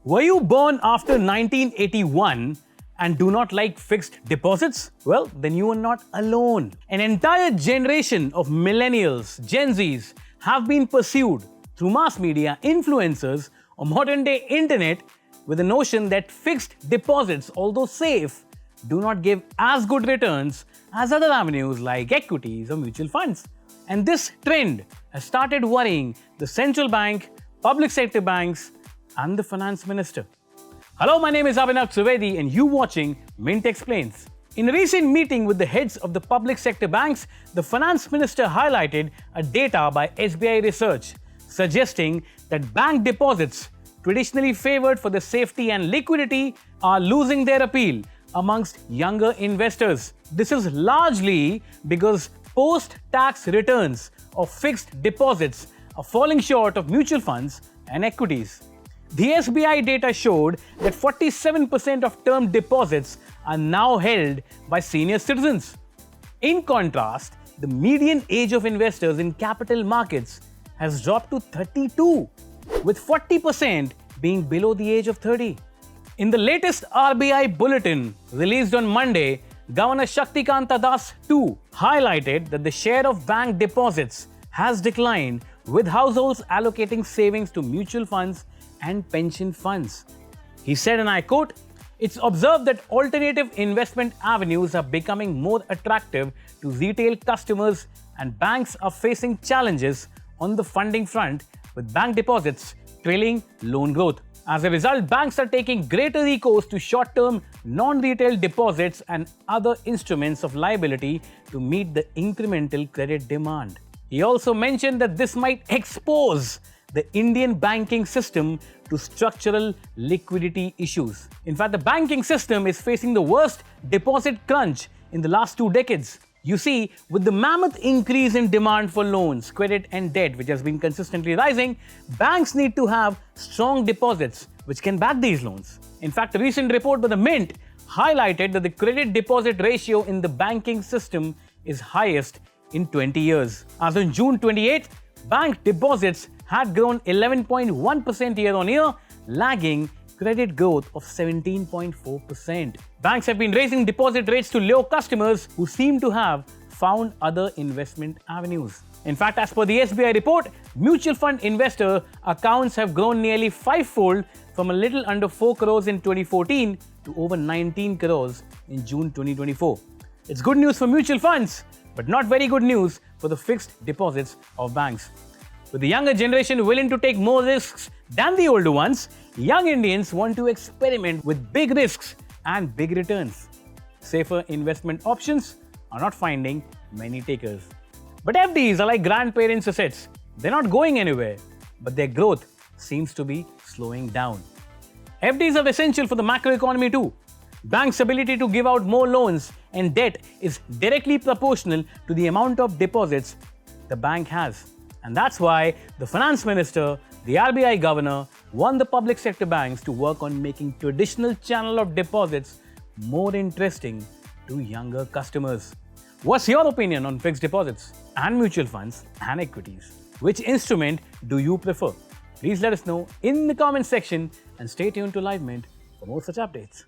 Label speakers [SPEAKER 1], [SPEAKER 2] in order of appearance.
[SPEAKER 1] Were you born after 1981 and do not like fixed deposits? Well, then you are not alone. An entire generation of millennials, Gen Zs, have been pursued through mass media, influencers, or modern-day internet with the notion that fixed deposits, although safe, do not give as good returns as other avenues like equities or mutual funds. And this trend has started worrying the central bank, public sector banks, and the finance minister. Hello, my name is Abhinav Trivedi and you're watching Mint Explains. In a recent meeting with the heads of the public sector banks, the finance minister highlighted a data by SBI Research suggesting that bank deposits, traditionally favored for their safety and liquidity, are losing their appeal amongst younger investors. This is largely because post-tax returns of fixed deposits are falling short of mutual funds and equities. The SBI data showed that 47% of term deposits are now held by senior citizens. In contrast, the median age of investors in capital markets has dropped to 32, with 40% being below the age of 30. In the latest RBI bulletin released on Monday, Governor Shaktikanta Das too highlighted that the share of bank deposits has declined, with households allocating savings to mutual funds and pension funds. He said, and I quote, "It's observed that alternative investment avenues are becoming more attractive to retail customers and banks are facing challenges on the funding front, with bank deposits trailing loan growth. As a result, banks are taking greater recourse to short-term non-retail deposits and other instruments of liability to meet the incremental credit demand." He also mentioned that this might expose the Indian banking system to structural liquidity issues. In fact, the banking system is facing the worst deposit crunch in the last 2 decades. You see, with the mammoth increase in demand for loans, credit and debt, which has been consistently rising, banks need to have strong deposits which can back these loans. In fact, a recent report by the Mint highlighted that the credit deposit ratio in the banking system is highest in 20 years. As on June 28th, bank deposits had grown 11.1% year-on-year, lagging credit growth of 17.4%. Banks have been raising deposit rates to lure customers who seem to have found other investment avenues. In fact, as per the SBI report, mutual fund investor accounts have grown nearly 5-fold from a little under 4 crores in 2014 to over 19 crores in June 2024. It's good news for mutual funds, but not very good news for the fixed deposits of banks. With the younger generation willing to take more risks than the older ones, young Indians want to experiment with big risks and big returns. Safer investment options are not finding many takers. But FDs are like grandparents' assets. They're not going anywhere, but their growth seems to be slowing down. FDs are essential for the macroeconomy too. Banks' ability to give out more loans and debt is directly proportional to the amount of deposits the bank has. And that's why the finance minister, the RBI governor, want the public sector banks to work on making traditional channel of deposits more interesting to younger customers. What's your opinion on fixed deposits and mutual funds and equities? Which instrument do you prefer? Please let us know in the comment section and stay tuned to Live Mint for more such updates.